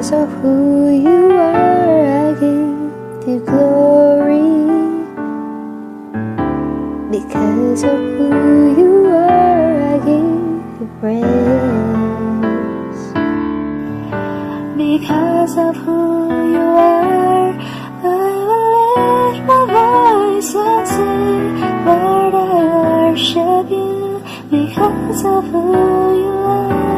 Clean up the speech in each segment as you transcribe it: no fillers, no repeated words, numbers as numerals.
Because of who you are, I give you glory. Because of who you are, I give you praise. Because of who you are, I will lift my voice and say, Lord, I worship you. Because of who you are,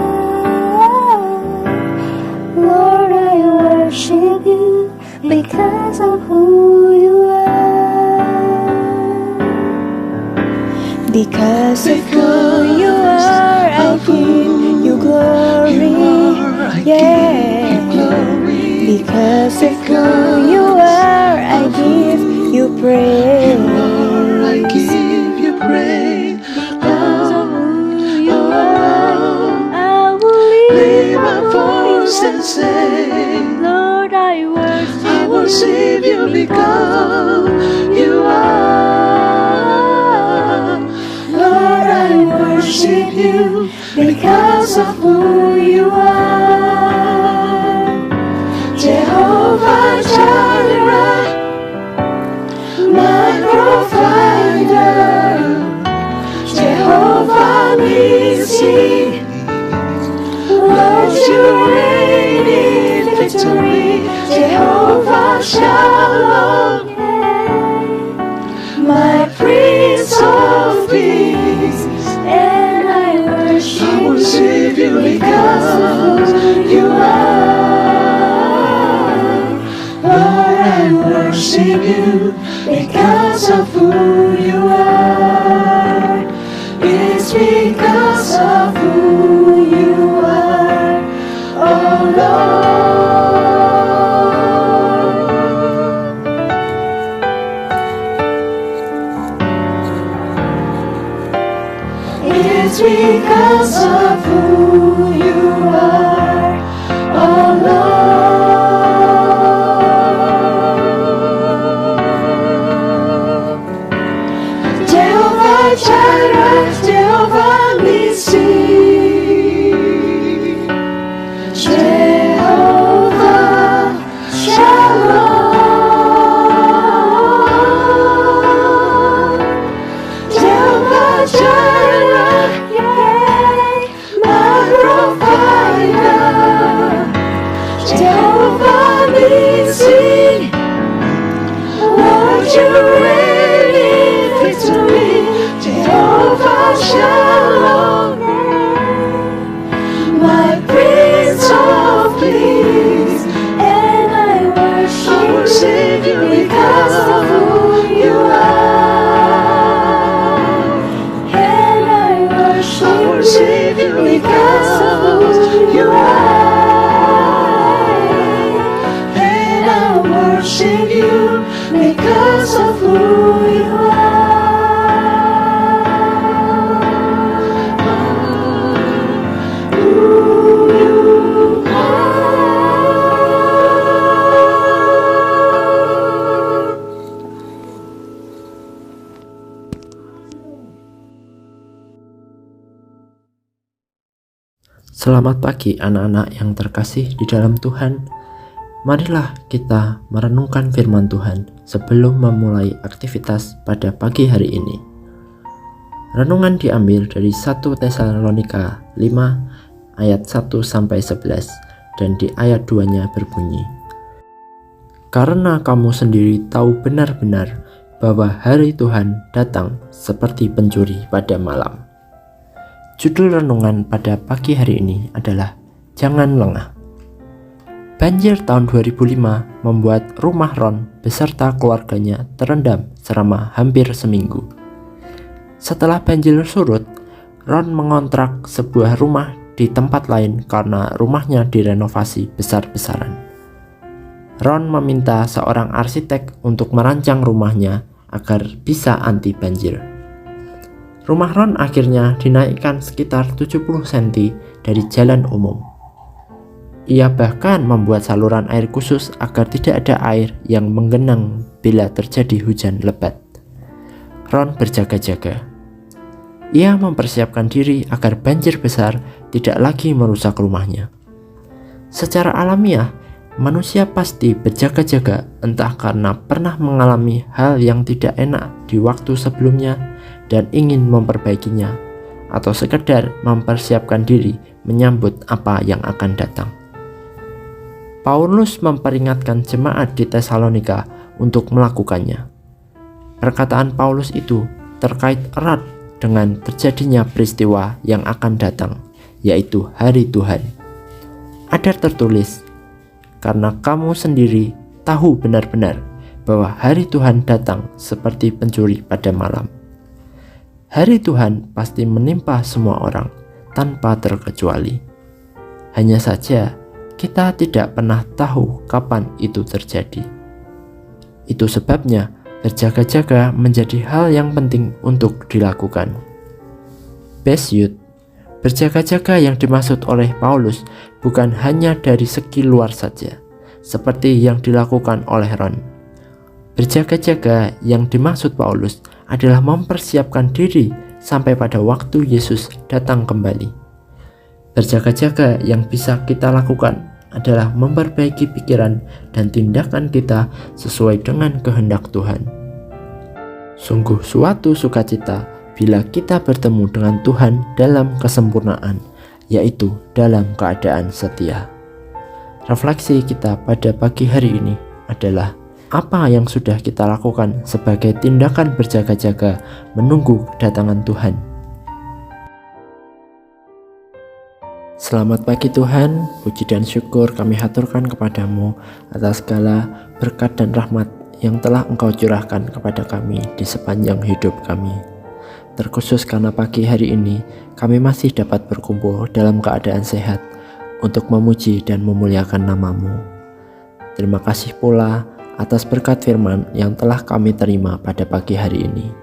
Lord, I worship you. Because of who you are. Because of who you are, I give you glory. Yeah. Because of who you are, I give you praise. I give you praise. Because of who you are, I will Lift my voice and say, Lord, I worship you because you are. Lord, I worship you because of who you are. Jehovah Jireh, my provider. Jehovah Nissi, Lord, you reign in victory. Jehovah Shalom, my Prince of Peace, and I worship you because you are. Lord, I worship you because of who you are. It's because of who you are, oh Lord. It's because of who you are, oh Lord. Jehovah Jireh, Jehovah Nissi, Jehovah Shalom, Jehovah Jireh, my provider, Jehovah Nissi, Lord, you reign in victory. Jehovah Shalom, my Prince of Peace, And I worship you because of who you are. And I Worship you because of who you are. And I worship you because of who you are. Who you are. Selamat pagi anak-anak yang terkasih di dalam Tuhan. Marilah kita merenungkan firman Tuhan sebelum memulai aktivitas pada pagi hari ini. Renungan diambil dari 1 Tesalonika 5 ayat 1-11 dan di ayat 2-nya berbunyi, Karena kamu sendiri tahu benar-benar bahwa hari Tuhan datang seperti pencuri pada malam. Judul renungan pada pagi hari ini adalah Jangan Lengah. Banjir tahun 2005 membuat rumah Ron beserta keluarganya terendam selama hampir seminggu. Setelah banjir surut, Ron mengontrak sebuah rumah di tempat lain karena rumahnya direnovasi besar-besaran. Ron meminta seorang arsitek untuk merancang rumahnya agar bisa anti banjir. Rumah Ron akhirnya dinaikkan sekitar 70 cm dari jalan umum. Ia bahkan membuat saluran air khusus agar tidak ada air yang menggenang bila terjadi hujan lebat. Ron berjaga-jaga. Ia mempersiapkan diri agar banjir besar tidak lagi merusak rumahnya. Secara alamiah, manusia pasti berjaga-jaga, entah karena pernah mengalami hal yang tidak enak di waktu sebelumnya dan ingin memperbaikinya, atau sekedar mempersiapkan diri menyambut apa yang akan datang. Paulus memperingatkan jemaat di Tesalonika untuk melakukannya. Perkataan Paulus itu terkait erat dengan terjadinya peristiwa yang akan datang, yaitu hari Tuhan. Ada tertulis, "Karena kamu sendiri tahu benar-benar bahwa hari Tuhan datang seperti pencuri pada malam." Hari Tuhan pasti menimpa semua orang tanpa terkecuali. Hanya saja kita tidak pernah tahu kapan itu terjadi. Itu sebabnya berjaga-jaga menjadi hal yang penting untuk dilakukan. Best Youth, berjaga-jaga yang dimaksud oleh Paulus bukan hanya dari segi luar saja, seperti yang dilakukan oleh Ron. Berjaga-jaga yang dimaksud Paulus adalah mempersiapkan diri sampai pada waktu Yesus datang kembali. Berjaga-jaga yang bisa kita lakukan adalah memperbaiki pikiran dan tindakan kita sesuai dengan kehendak Tuhan. Sungguh suatu sukacita bila kita bertemu dengan Tuhan dalam kesempurnaan, yaitu dalam keadaan setia. Refleksi kita pada pagi hari ini adalah apa yang sudah kita lakukan sebagai tindakan berjaga-jaga menunggu kedatangan Tuhan. Selamat pagi Tuhan, puji dan syukur kami haturkan kepadamu atas segala berkat dan rahmat yang telah Engkau curahkan kepada kami di sepanjang hidup kami. Terkhusus karena pagi hari ini kami masih dapat berkumpul dalam keadaan sehat untuk memuji dan memuliakan nama-Mu. Terima kasih pula atas berkat firman yang telah kami terima pada pagi hari ini.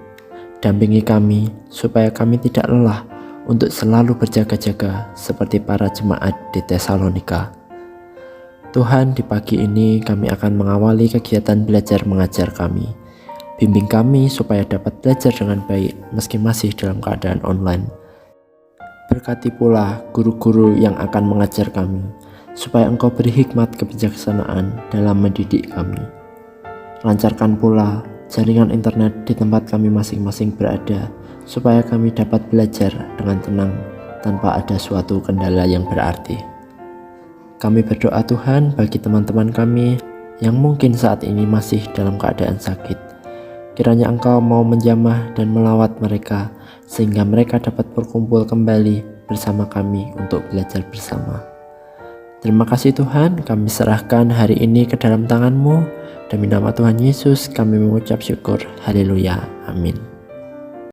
Dampingi kami supaya kami tidak lelah untuk selalu berjaga-jaga seperti para jemaat di Tesalonika. Tuhan, di pagi ini kami akan mengawali kegiatan belajar mengajar kami. Bimbing kami supaya dapat belajar dengan baik meski masih dalam keadaan online. Berkati pula guru-guru yang akan mengajar kami, supaya Engkau beri hikmat kebijaksanaan dalam mendidik kami. Lancarkan pula jaringan internet di tempat kami masing-masing berada, supaya kami dapat belajar dengan tenang tanpa ada suatu kendala yang berarti. Kami berdoa Tuhan bagi teman-teman kami yang mungkin saat ini masih dalam keadaan sakit. Kiranya Engkau mau menjamah dan melawat mereka sehingga mereka dapat berkumpul kembali bersama kami untuk belajar bersama. Terima kasih Tuhan, kami serahkan hari ini ke dalam tangan-Mu. Demi nama Tuhan Yesus kami mengucap syukur. Haleluya. Amin.